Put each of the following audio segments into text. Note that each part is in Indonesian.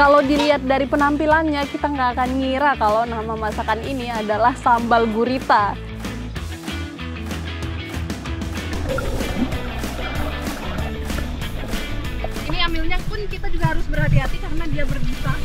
Kalau dilihat dari penampilannya, kita nggak akan ngira kalau nama masakan ini adalah sambal gurita. Ini ambilnya pun kita juga harus berhati-hati karena dia berbisa.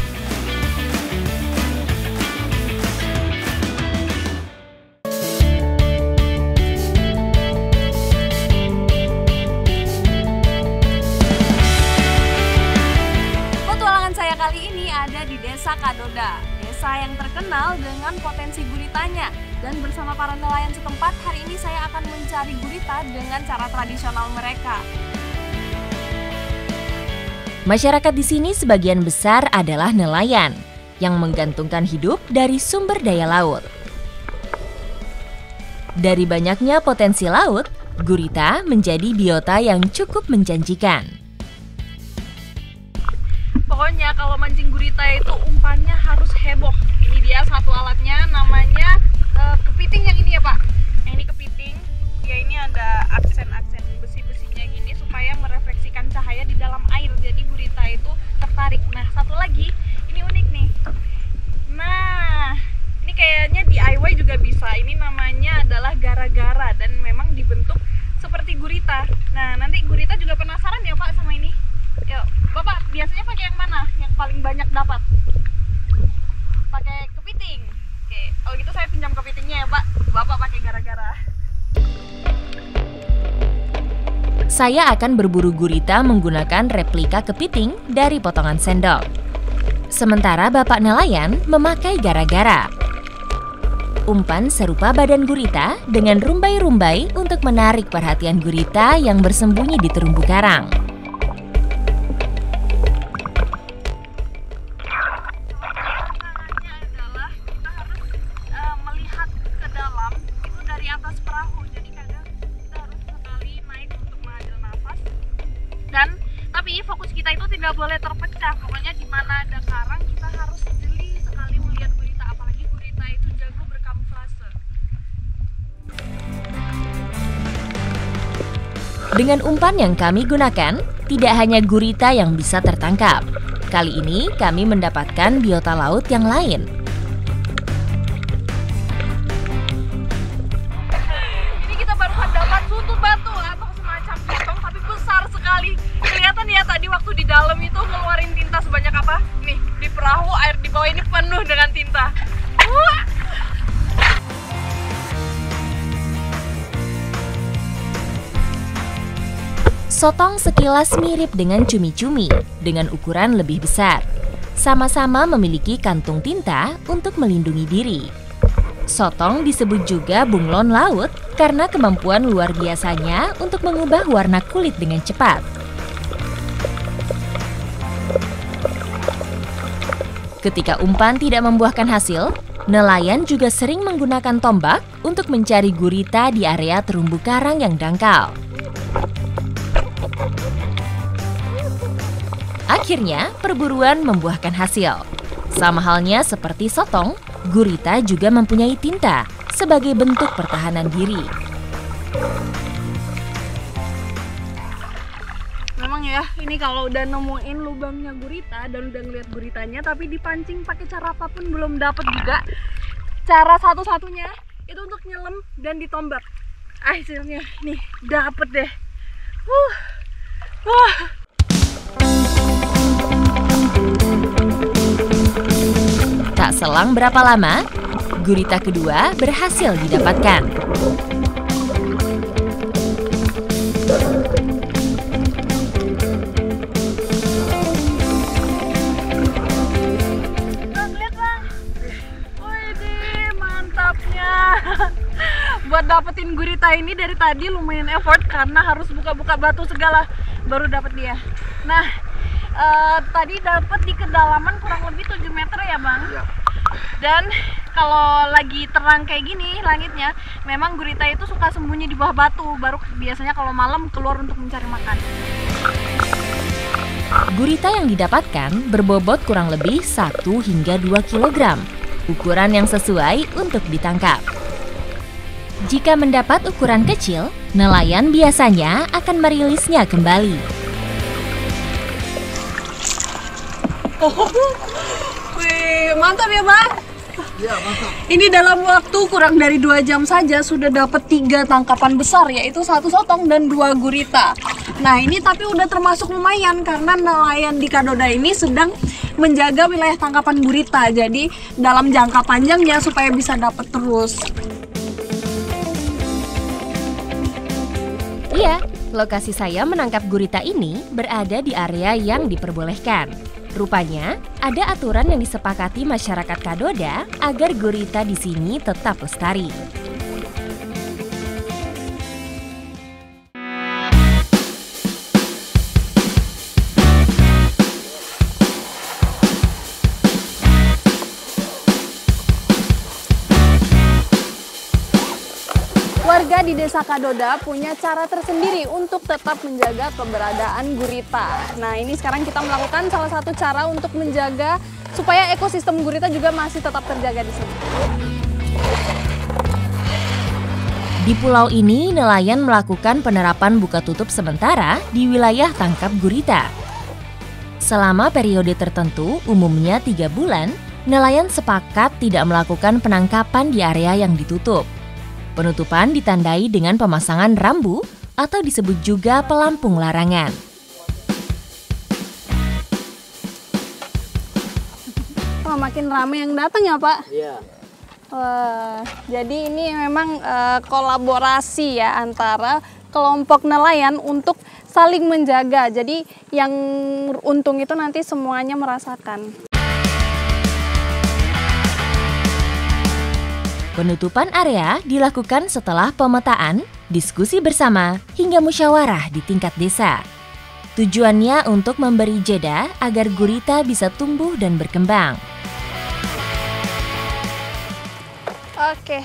Kali ini ada di Desa Kadoda, desa yang terkenal dengan potensi guritanya. Dan bersama para nelayan setempat, hari ini saya akan mencari gurita dengan cara tradisional mereka. Masyarakat di sini sebagian besar adalah nelayan yang menggantungkan hidup dari sumber daya laut. Dari banyaknya potensi laut, gurita menjadi biota yang cukup menjanjikan. Pokoknya kalau mancing gurita itu umpannya harus heboh. Ini dia satu alatnya, namanya kepiting yang ini ya Pak. Yang ini kepiting, ya ini ada aksen-aksen besi-besinya gini supaya merefleksikan cahaya di dalam air. Jadi gurita itu tertarik. Nah satu lagi, ini unik nih. Nah ini kayaknya DIY juga bisa. Ini namanya adalah gara-gara dan memang dibentuk seperti gurita. Nah nanti gurita juga penasaran ya Pak sama ini. Yuk, Bapak biasanya pakai yang mana? Yang paling banyak dapat? Pakai kepiting. Oke, kalau gitu saya pinjam kepitingnya ya Pak. Bapak pakai gara-gara. Saya akan berburu gurita menggunakan replika kepiting dari potongan sendok. Sementara Bapak nelayan memakai gara-gara. Umpan serupa badan gurita dengan rumbai-rumbai untuk menarik perhatian gurita yang bersembunyi di terumbu karang. Tapi fokus kita itu tidak boleh terpecah. Pokoknya di mana ada karang kita harus jeli sekali melihat gurita, apalagi gurita itu jago berkamuflase. Dengan umpan yang kami gunakan, tidak hanya gurita yang bisa tertangkap. Kali ini kami mendapatkan biota laut yang lain. Ini kita barusan dapat sutut batu atau semacam potong tapi besar sekali. Kelihatan ya tadi waktu di dalam itu ngeluarin tinta sebanyak apa? Nih, di perahu air di bawah ini penuh dengan tinta. Sotong sekilas mirip dengan cumi-cumi dengan ukuran lebih besar. Sama-sama memiliki kantung tinta untuk melindungi diri. Sotong disebut juga bunglon laut karena kemampuan luar biasanya untuk mengubah warna kulit dengan cepat. Ketika umpan tidak membuahkan hasil, nelayan juga sering menggunakan tombak untuk mencari gurita di area terumbu karang yang dangkal. Akhirnya, perburuan membuahkan hasil. Sama halnya seperti sotong, gurita juga mempunyai tinta sebagai bentuk pertahanan diri. Memang ya, ini kalau udah nemuin lubangnya gurita dan udah ngeliat guritanya tapi dipancing pakai cara apapun belum dapat juga. Cara satu-satunya itu untuk nyelam dan ditombak. Hasilnya nih dapet deh. Tak selang berapa lama, gurita kedua berhasil didapatkan. Buat dapetin gurita ini dari tadi lumayan effort karena harus buka-buka batu segala baru dapet dia. Nah, tadi dapet di kedalaman kurang lebih 7 meter ya Bang? Ya. Dan kalau lagi terang kayak gini langitnya, memang gurita itu suka sembunyi di bawah batu, baru biasanya kalau malam keluar untuk mencari makan. Gurita yang didapatkan berbobot kurang lebih 1 hingga 2 kg, ukuran yang sesuai untuk ditangkap. Jika mendapat ukuran kecil, nelayan biasanya akan merilisnya kembali. Wih, mantap ya, Bang? Iya, mantap. Ini dalam waktu kurang dari 2 jam saja sudah dapat 3 tangkapan besar, yaitu 1 sotong dan 2 gurita. Nah, ini tapi udah termasuk lumayan karena nelayan di Kadoda ini sedang menjaga wilayah tangkapan gurita. Jadi dalam jangka panjangnya supaya bisa dapat terus. Iya, lokasi saya menangkap gurita ini berada di area yang diperbolehkan. Rupanya, ada aturan yang disepakati masyarakat Kadoda agar gurita di sini tetap lestari. Warga di Desa Kadoda punya cara tersendiri untuk tetap menjaga keberadaan gurita. Nah, ini sekarang kita melakukan salah satu cara untuk menjaga supaya ekosistem gurita juga masih tetap terjaga di sini. Di pulau ini, nelayan melakukan penerapan buka tutup sementara di wilayah tangkap gurita. Selama periode tertentu, umumnya 3 bulan, nelayan sepakat tidak melakukan penangkapan di area yang ditutup. Penutupan ditandai dengan pemasangan rambu atau disebut juga pelampung larangan. Wah, makin ramai yang datang ya, Pak? Iya. Wah, jadi ini memang kolaborasi ya antara kelompok nelayan untuk saling menjaga. Jadi yang untung itu nanti semuanya merasakan. Penutupan area dilakukan setelah pemetaan, diskusi bersama, hingga musyawarah di tingkat desa. Tujuannya untuk memberi jeda agar gurita bisa tumbuh dan berkembang. Oke,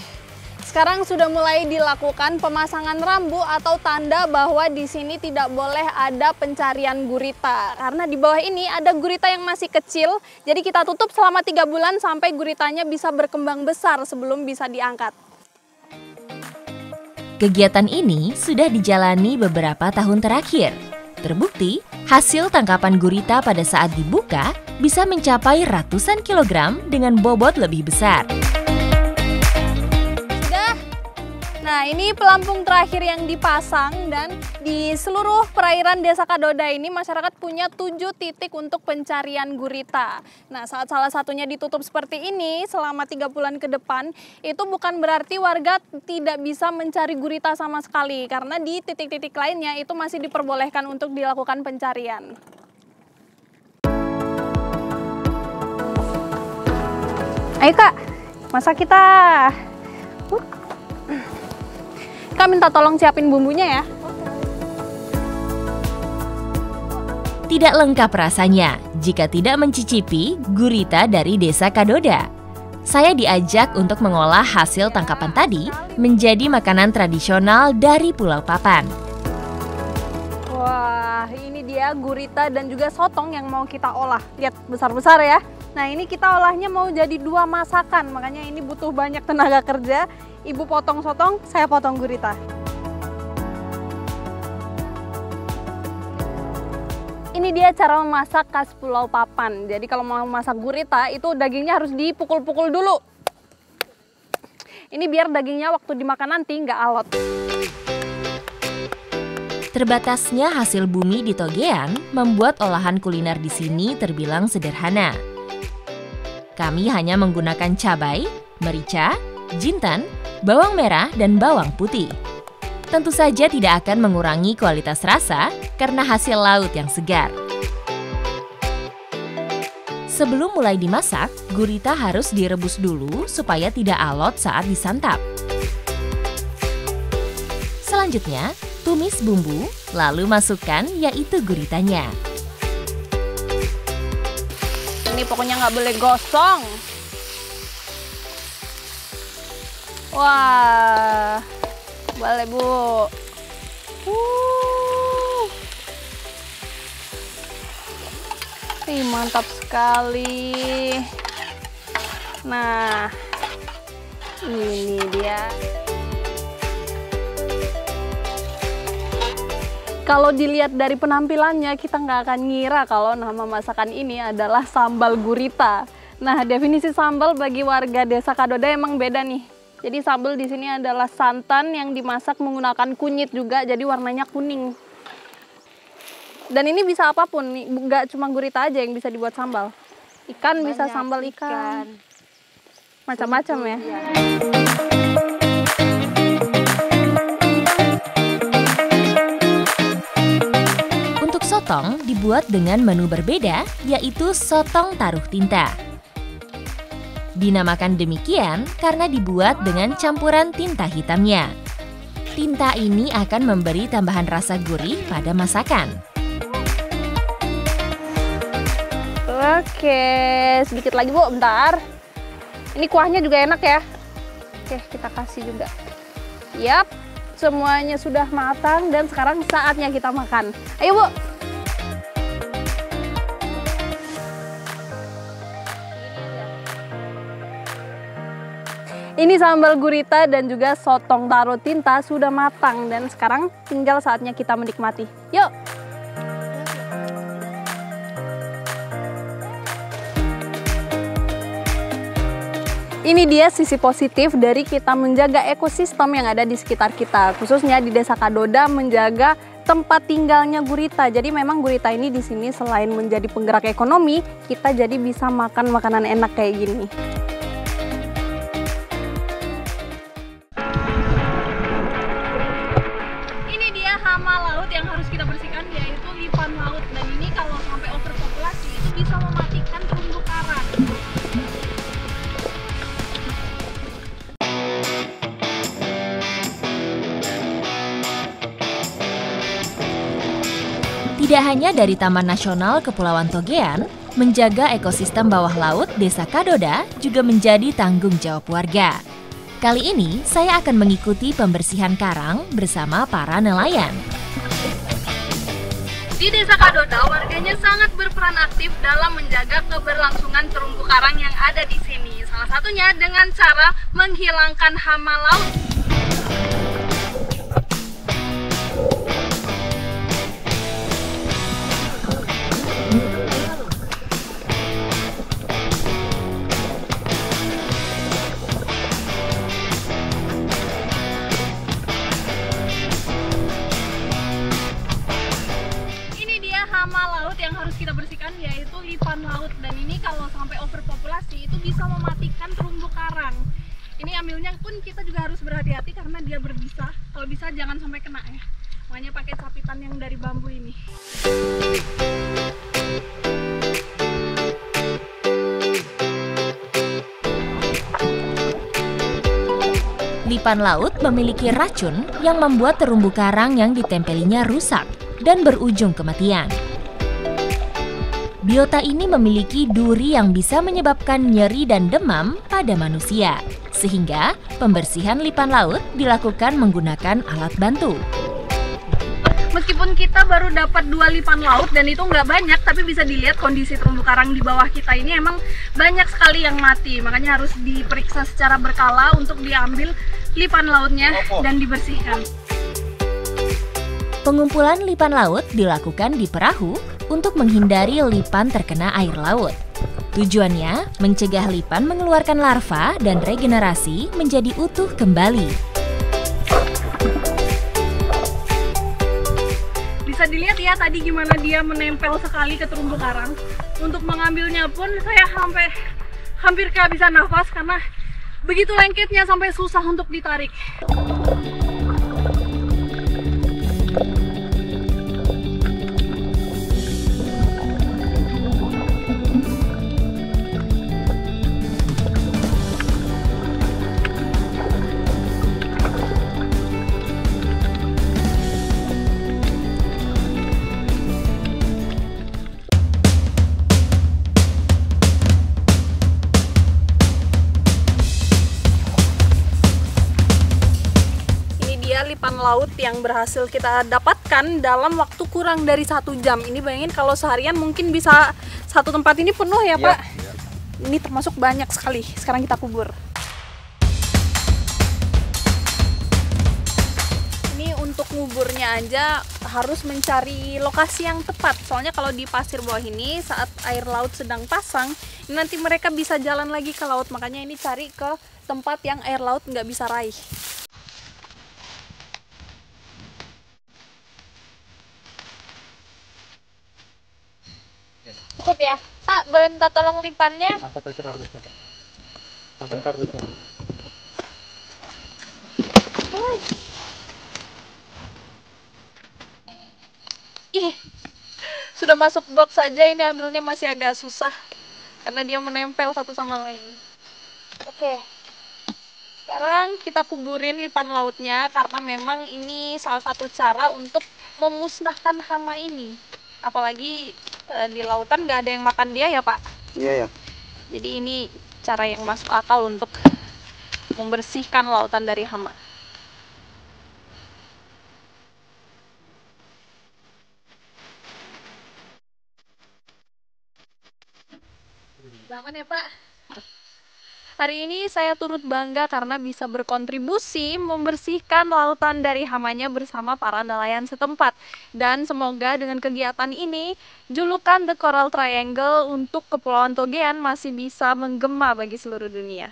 sekarang sudah mulai dilakukan pemasangan rambu atau tanda bahwa di sini tidak boleh ada pencarian gurita. Karena di bawah ini ada gurita yang masih kecil, jadi kita tutup selama 3 bulan sampai guritanya bisa berkembang besar sebelum bisa diangkat. Kegiatan ini sudah dijalani beberapa tahun terakhir. Terbukti, hasil tangkapan gurita pada saat dibuka bisa mencapai ratusan kilogram dengan bobot lebih besar. Nah, ini pelampung terakhir yang dipasang dan di seluruh perairan Desa Kadoda ini masyarakat punya 7 titik untuk pencarian gurita. Nah, saat salah satunya ditutup seperti ini selama 3 bulan ke depan, itu bukan berarti warga tidak bisa mencari gurita sama sekali karena di titik-titik lainnya itu masih diperbolehkan untuk dilakukan pencarian. Ayo Kak, masak kita. Kak minta tolong siapin bumbunya ya. Tidak lengkap rasanya jika tidak mencicipi gurita dari Desa Kadoda. Saya diajak untuk mengolah hasil tangkapan tadi menjadi makanan tradisional dari Pulau Papan. Wah, ini dia gurita dan juga sotong yang mau kita olah. Lihat besar-besar ya. Nah, ini kita olahnya mau jadi 2 masakan, makanya ini butuh banyak tenaga kerja. Ibu potong sotong, saya potong gurita. Ini dia cara memasak khas Pulau Papan. Jadi kalau mau masak gurita, itu dagingnya harus dipukul-pukul dulu. Ini biar dagingnya waktu dimakan nanti nggak alot. Terbatasnya hasil bumi di Togean membuat olahan kuliner di sini terbilang sederhana. Kami hanya menggunakan cabai, merica, jintan, bawang merah, dan bawang putih. Tentu saja tidak akan mengurangi kualitas rasa karena hasil laut yang segar. Sebelum mulai dimasak, gurita harus direbus dulu supaya tidak alot saat disantap. Selanjutnya, tumis bumbu, lalu masukkan yaitu guritanya. Ini pokoknya nggak boleh gosong. Wah, boleh Bu. Mantap sekali. Nah, ini dia. Kalau dilihat dari penampilannya, kita nggak akan ngira kalau nama masakan ini adalah sambal gurita. Nah, definisi sambal bagi warga Desa Kadoda emang beda nih. Jadi sambal di sini adalah santan yang dimasak menggunakan kunyit juga, jadi warnanya kuning. Dan ini bisa apapun, nggak cuma gurita aja yang bisa dibuat sambal. Ikan bisa sambal ikan. Macam-macam ya. Untuk sotong dibuat dengan menu berbeda, yaitu sotong taruh tinta. Dinamakan demikian karena dibuat dengan campuran tinta hitamnya. Tinta ini akan memberi tambahan rasa gurih pada masakan. Oke, sedikit lagi Bu, bentar. Ini kuahnya juga enak ya. Oke, kita kasih juga. Yap, semuanya sudah matang dan sekarang saatnya kita makan. Ayo Bu. Ini sambal gurita dan juga sotong taruh tinta sudah matang dan sekarang tinggal saatnya kita menikmati. Yuk! Ini dia sisi positif dari kita menjaga ekosistem yang ada di sekitar kita, khususnya di Desa Kadoda menjaga tempat tinggalnya gurita. Jadi memang gurita ini di sini selain menjadi penggerak ekonomi, kita jadi bisa makan makanan enak kayak gini. Ini dia hama laut yang harus kita bersihkan, yaitu lipan laut. Dan ini kalau sampai overpopulasi itu bisa mematikan terumbu karang. Tidak hanya dari Taman Nasional Kepulauan Togean, menjaga ekosistem bawah laut Desa Kadoda juga menjadi tanggung jawab warga. Kali ini saya akan mengikuti pembersihan karang bersama para nelayan. Di Desa Kadoda, warganya sangat berperan aktif dalam menjaga keberlangsungan terumbu karang yang ada di sini. Salah satunya dengan cara menghilangkan hama laut. Yang harus kita bersihkan yaitu lipan laut, dan ini kalau sampai overpopulasi itu bisa mematikan terumbu karang. Ini ambilnya pun kita juga harus berhati-hati karena dia berbisa. Kalau bisa jangan sampai kena ya. Makanya pakai sapitan yang dari bambu ini. Lipan laut memiliki racun yang membuat terumbu karang yang ditempelinya rusak dan berujung kematian. Biota ini memiliki duri yang bisa menyebabkan nyeri dan demam pada manusia, sehingga pembersihan lipan laut dilakukan menggunakan alat bantu. Meskipun kita baru dapat 2 lipan laut dan itu nggak banyak, tapi bisa dilihat kondisi terumbu karang di bawah kita ini emang banyak sekali yang mati. Makanya harus diperiksa secara berkala untuk diambil lipan lautnya dan dibersihkan. Pengumpulan lipan laut dilakukan di perahu untuk menghindari lipan terkena air laut. Tujuannya mencegah lipan mengeluarkan larva dan regenerasi menjadi utuh kembali. Bisa dilihat ya tadi gimana dia menempel sekali ke terumbu karang. Untuk mengambilnya pun saya hampir kehabisan nafas karena begitu lengketnya sampai susah untuk ditarik. Lipan laut yang berhasil kita dapatkan dalam waktu kurang dari 1 jam. Ini bayangin kalau seharian mungkin bisa satu tempat ini penuh ya Pak. Ya. Ini termasuk banyak sekali. Sekarang kita kubur. Ini untuk menguburnya aja harus mencari lokasi yang tepat. Soalnya kalau di pasir bawah ini saat air laut sedang pasang, nanti mereka bisa jalan lagi ke laut. Makanya ini cari ke tempat yang air laut nggak bisa raih. Cukup ya? Tak, minta tolong limpannya. Ih, sudah masuk box saja, ini ambilnya masih agak susah karena dia menempel satu sama lain. Oke, sekarang kita kuburin limpan lautnya karena memang ini salah satu cara untuk memusnahkan hama ini. Apalagi di lautan nggak ada yang makan dia ya Pak? Iya ya. Jadi ini cara yang masuk akal untuk membersihkan lautan dari hama. Selamat ya Pak. Hari ini saya turut bangga karena bisa berkontribusi membersihkan lautan dari hamanya bersama para nelayan setempat. Dan semoga dengan kegiatan ini, julukan The Coral Triangle untuk Kepulauan Togean masih bisa menggema bagi seluruh dunia.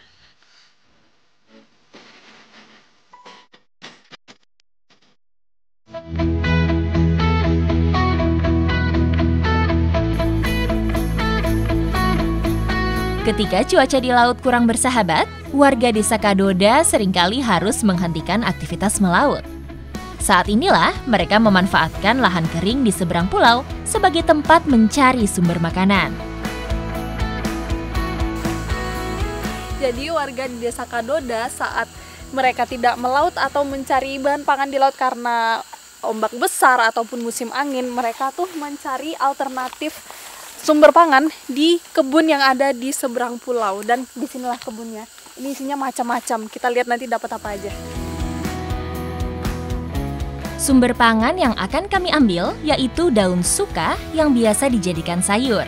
Ketika cuaca di laut kurang bersahabat, warga desa Kadoda seringkali harus menghentikan aktivitas melaut. Saat inilah mereka memanfaatkan lahan kering di seberang pulau sebagai tempat mencari sumber makanan. Jadi warga di desa Kadoda saat mereka tidak melaut atau mencari bahan pangan di laut karena ombak besar ataupun musim angin, mereka tuh mencari alternatif sumber pangan di kebun yang ada di seberang pulau. Dan disinilah kebunnya. Ini isinya macam-macam. Kita lihat nanti dapat apa aja. Sumber pangan yang akan kami ambil yaitu daun suka yang biasa dijadikan sayur.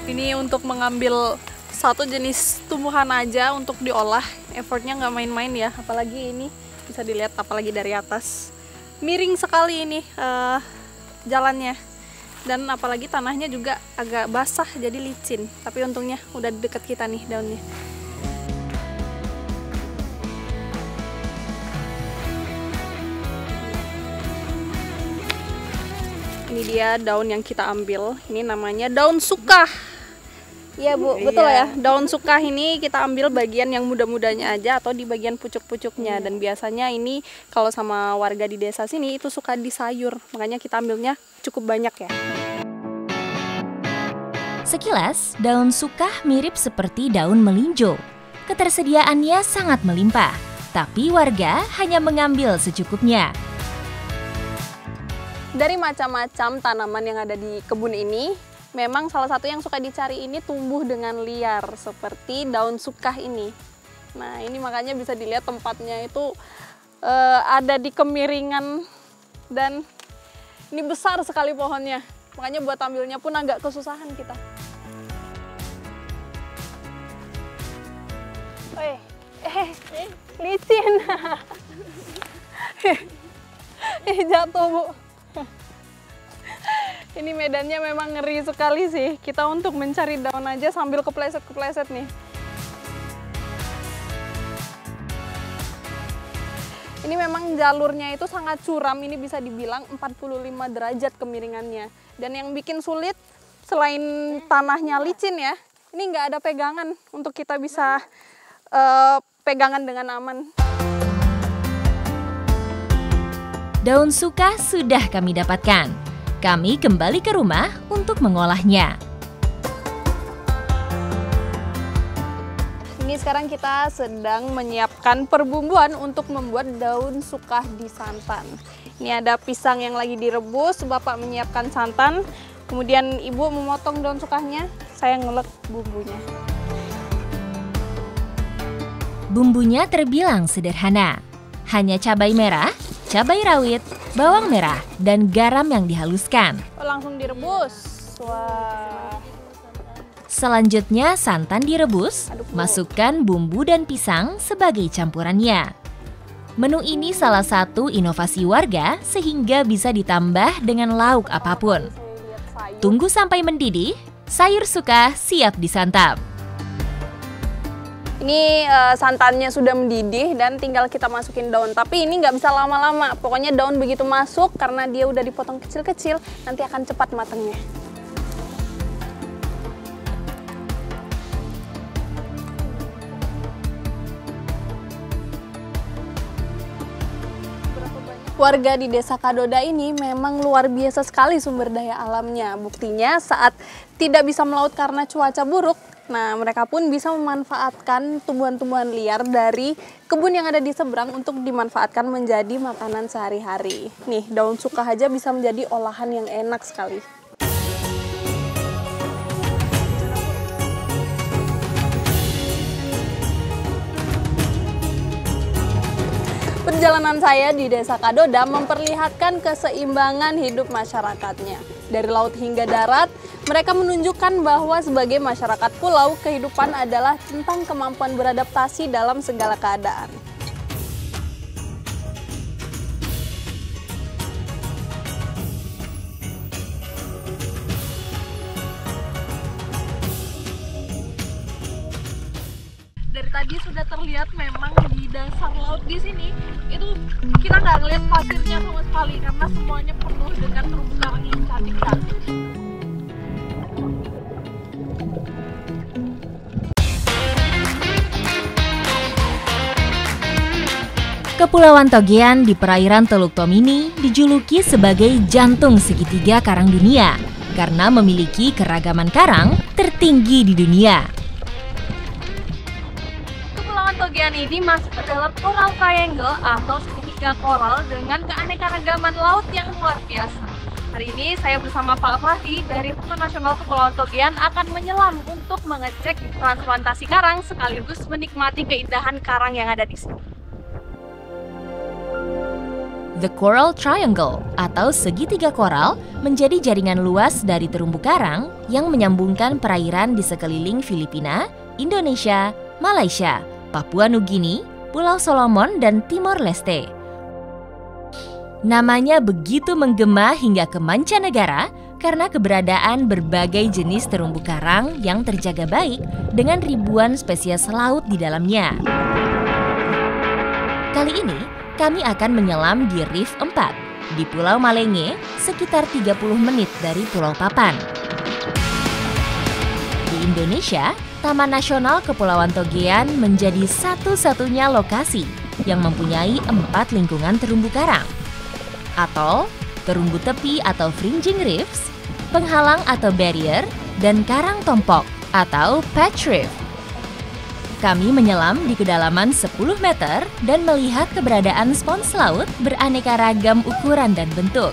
Ini untuk mengambil satu jenis tumbuhan aja untuk diolah. Effortnya nggak main-main ya. Apalagi ini bisa dilihat apalagi dari atas. Miring sekali ini jalannya. Dan apalagi tanahnya juga agak basah jadi licin. Tapi untungnya udah di dekat kita nih daunnya. Ini dia daun yang kita ambil. Ini namanya daun suka. Iya Bu, betul ya. Daun suka ini kita ambil bagian yang muda-mudanya aja atau di bagian pucuk-pucuknya. Dan biasanya ini kalau sama warga di desa sini itu suka disayur. Makanya kita ambilnya cukup banyak ya. Sekilas, daun suka mirip seperti daun melinjo. Ketersediaannya sangat melimpah, tapi warga hanya mengambil secukupnya. Dari macam-macam tanaman yang ada di kebun ini, memang salah satu yang suka dicari ini tumbuh dengan liar, seperti daun sukah ini. Nah, ini makanya bisa dilihat tempatnya itu ada di kemiringan dan ini besar sekali pohonnya. Makanya buat ambilnya pun agak kesusahan kita. Licin. Jatuh Bu. Ini medannya memang ngeri sekali sih. Kita untuk mencari daun aja sambil kepleset-kepleset nih. Ini memang jalurnya itu sangat curam. Ini bisa dibilang 45 derajat kemiringannya. Dan yang bikin sulit selain tanahnya licin ya, ini nggak ada pegangan untuk kita bisa pegangan dengan aman. Daun suka sudah kami dapatkan. Kami kembali ke rumah untuk mengolahnya. Ini sekarang kita sedang menyiapkan perbumbuan untuk membuat daun suka di santan. Ini ada pisang yang lagi direbus, Bapak menyiapkan santan, kemudian Ibu memotong daun sukanya, saya ngulek bumbunya. Bumbunya terbilang sederhana. Hanya cabai merah, cabai rawit, bawang merah, dan garam yang dihaluskan. Langsung direbus. Wah. Selanjutnya santan direbus, masukkan bumbu dan pisang sebagai campurannya. Menu ini salah satu inovasi warga sehingga bisa ditambah dengan lauk apapun. Tunggu sampai mendidih, sayur suka siap disantap. Ini santannya sudah mendidih dan tinggal kita masukin daun. Tapi ini nggak bisa lama-lama, pokoknya daun begitu masuk karena dia udah dipotong kecil-kecil, nanti akan cepat matangnya. Warga di Desa Kadoda ini memang luar biasa sekali sumber daya alamnya. Buktinya saat tidak bisa melaut karena cuaca buruk, nah mereka pun bisa memanfaatkan tumbuhan-tumbuhan liar dari kebun yang ada di seberang untuk dimanfaatkan menjadi makanan sehari-hari. Nih, daun suka aja bisa menjadi olahan yang enak sekali. Perjalanan saya di Desa Kadoda memperlihatkan keseimbangan hidup masyarakatnya. Dari laut hingga darat, mereka menunjukkan bahwa sebagai masyarakat pulau, kehidupan adalah tentang kemampuan beradaptasi dalam segala keadaan. Dari tadi sudah terlihat memang di dasar laut di sini itu kita nggak ngeliat pasirnya sama sekali karena semuanya penuh dengan terumbu karang yang cantik-cantik. Kepulauan Togean di perairan Teluk Tomini dijuluki sebagai jantung segitiga karang dunia karena memiliki keragaman karang tertinggi di dunia. Togean ini masuk ke dalam Coral Triangle atau segitiga koral dengan keanekaragaman laut yang luar biasa. Hari ini saya bersama Pak Fahdi dari Taman Nasional Kepulauan Togean akan menyelam untuk mengecek transplantasi karang sekaligus menikmati keindahan karang yang ada di sini. The Coral Triangle atau segitiga koral menjadi jaringan luas dari terumbu karang yang menyambungkan perairan di sekeliling Filipina, Indonesia, Malaysia, Papua Nugini, Pulau Solomon, dan Timor Leste. Namanya begitu menggema hingga ke mancanegara karena keberadaan berbagai jenis terumbu karang yang terjaga baik dengan ribuan spesies laut di dalamnya. Kali ini, kami akan menyelam di Reef 4 di Pulau Malenge, sekitar 30 menit dari Pulau Papan. Di Indonesia, Taman Nasional Kepulauan Togean menjadi satu-satunya lokasi yang mempunyai 4 lingkungan terumbu karang. Atol, terumbu tepi atau fringing reefs, penghalang atau barrier, dan karang tompok atau patch reef. Kami menyelam di kedalaman 10 meter dan melihat keberadaan spons laut beraneka ragam ukuran dan bentuk.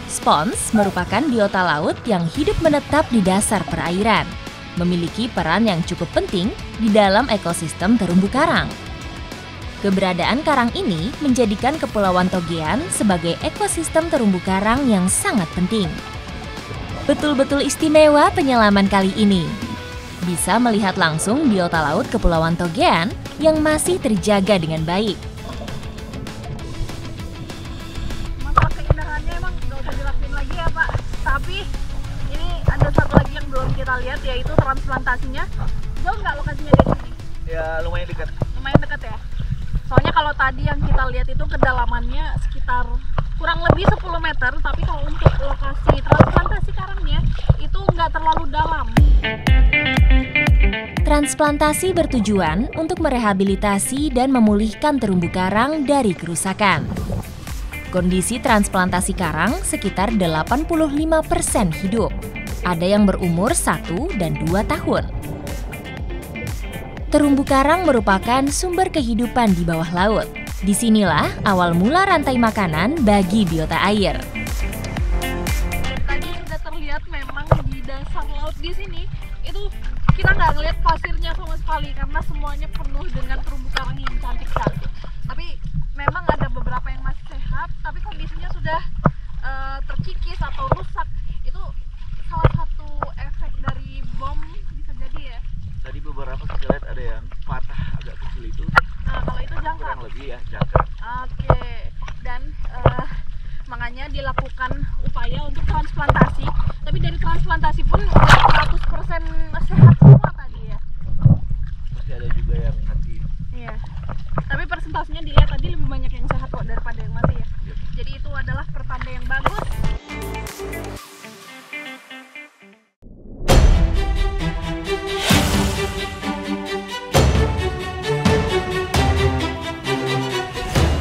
Spons merupakan biota laut yang hidup menetap di dasar perairan, memiliki peran yang cukup penting di dalam ekosistem terumbu karang. Keberadaan karang ini menjadikan Kepulauan Togean sebagai ekosistem terumbu karang yang sangat penting. Betul-betul istimewa penyelaman kali ini. Bisa melihat langsung biota laut Kepulauan Togean yang masih terjaga dengan baik. Masalah keindahannya emang nggak usah dilakuin lagi ya Pak. Tapi ini ada satu lagi yang belum kita lihat, yaitu transplantasinya. Jauh nggak lokasinya dari sini? Ya lumayan dekat. Lumayan dekat ya. Soalnya kalau tadi yang kita lihat itu kedalamannya sekitar kurang lebih 10 meter, tapi kalau untuk lokasi transplantasi karangnya itu nggak terlalu dalam. Transplantasi bertujuan untuk merehabilitasi dan memulihkan terumbu karang dari kerusakan. Kondisi transplantasi karang sekitar 85% hidup. Ada yang berumur 1 dan 2 tahun. Terumbu karang merupakan sumber kehidupan di bawah laut. Disinilah awal mula rantai makanan bagi biota air. Tadi sudah terlihat memang di dasar laut di sini itu kita nggak ngeliat pasirnya sama sekali karena semuanya penuh dengan terumbu karang yang cantik-cantik. Tapi memang ada beberapa yang masih sehat, tapi kondisinya sudah terkikis atau rusak. Itu salah satu efek dari bom, bisa transplantasi pun 100% sehat semua tadi ya. Masih ada juga yang mati. Iya. Tapi persentasenya dilihat tadi lebih banyak yang sehat kok daripada yang mati ya. Iya. Jadi itu adalah pertanda yang bagus.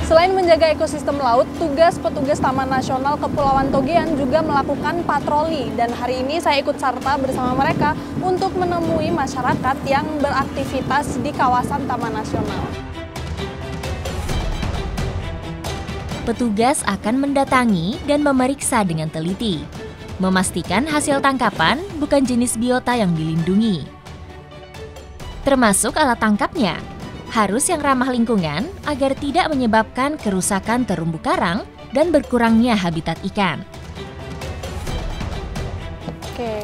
Selain menjaga ekosistem laut, tugas petugas Taman Nasional Kepulauan Togean juga melakukan patroli. Dan hari ini saya ikut serta bersama mereka untuk menemui masyarakat yang beraktivitas di kawasan Taman Nasional. Petugas akan mendatangi dan memeriksa dengan teliti, memastikan hasil tangkapan bukan jenis biota yang dilindungi. Termasuk alat tangkapnya, harus yang ramah lingkungan agar tidak menyebabkan kerusakan terumbu karang dan berkurangnya habitat ikan. Oke,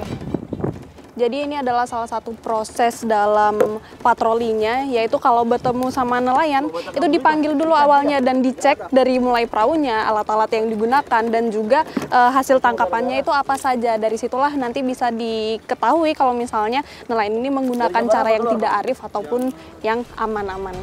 jadi ini adalah salah satu proses dalam patrolinya, yaitu kalau bertemu sama nelayan, itu dipanggil dulu awalnya dan dicek dari mulai perahunya, alat-alat yang digunakan, dan juga hasil tangkapannya itu apa saja. Dari situlah nanti bisa diketahui kalau misalnya nelayan ini menggunakan cara yang tidak arif ataupun yang aman-aman.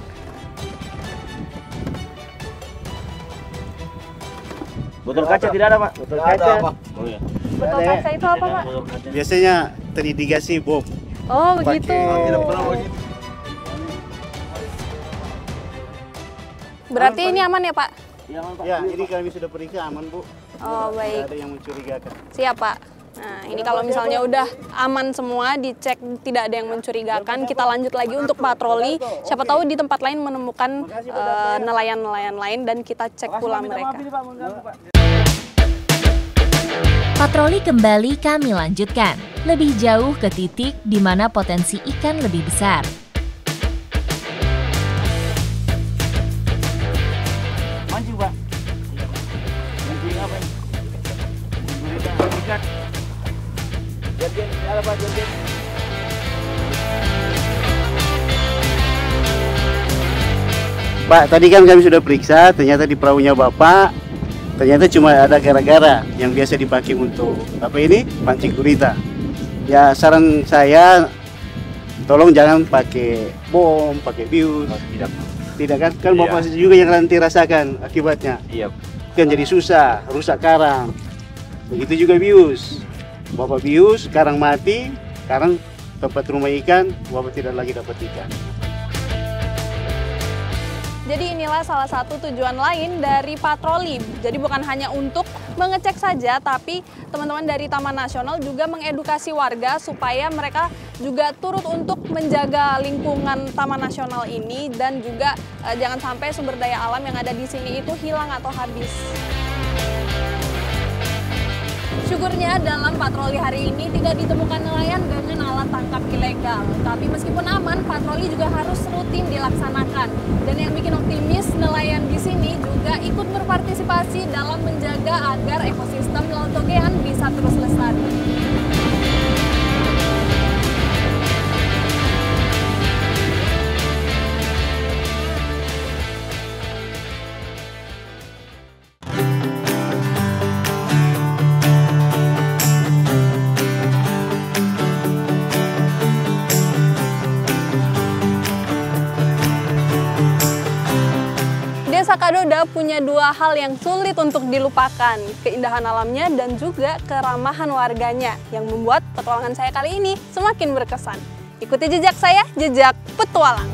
Botol kaca tidak ada, Pak? Botol kaca. Oh iya. Botol kaca itu apa, Pak? Biasanya terindikasi bom. Oh, begitu. Berarti ini aman ya, Pak? Ya, ini kami sudah periksa aman, Bu. Oh, baik. Tidak ada yang mencurigakan. Siap, Pak. Nah, ini kalau misalnya udah aman semua, dicek tidak ada yang mencurigakan, kita lanjut lagi untuk patroli. Siapa tahu di tempat lain menemukan nelayan-nelayan lain dan kita cek pula mereka. Patroli kembali kami lanjutkan, lebih jauh ke titik di mana potensi ikan lebih besar. Mancing, Pak. Mancing apa ini? Gurita, ikan. Jangan, ada Pak, jangan. Pak, tadi kan kami sudah periksa, ternyata di perahunya Bapak, ternyata cuma ada gara-gara yang biasa dipakai untuk apa ini? Pancing gurita. Ya, saran saya tolong jangan pakai bom, pakai bius. Tidak. Tidak kan? Kan Iya. Bapak juga yang nanti rasakan akibatnya. Iya. Kan jadi susah, rusak karang. Begitu juga bius. Bapak bius, karang mati, karang tempat rumah ikan, Bapak tidak lagi dapat ikan. Jadi inilah salah satu tujuan lain dari patroli. Jadi bukan hanya untuk mengecek saja, tapi teman-teman dari Taman Nasional juga mengedukasi warga supaya mereka juga turut untuk menjaga lingkungan Taman Nasional ini dan juga jangan sampai sumber daya alam yang ada di sini itu hilang atau habis. Syukurnya dalam patroli hari ini tidak ditemukan nelayan dengan alat tangkap ilegal. Tapi meskipun aman, patroli juga harus rutin dilaksanakan. Dan yang bikin optimis, nelayan di sini juga ikut berpartisipasi dalam menjaga agar ekosistem Laut Togean bisa terus lestari. Desa Kadoda punya dua hal yang sulit untuk dilupakan, keindahan alamnya dan juga keramahan warganya yang membuat petualangan saya kali ini semakin berkesan. Ikuti jejak saya, jejak petualang.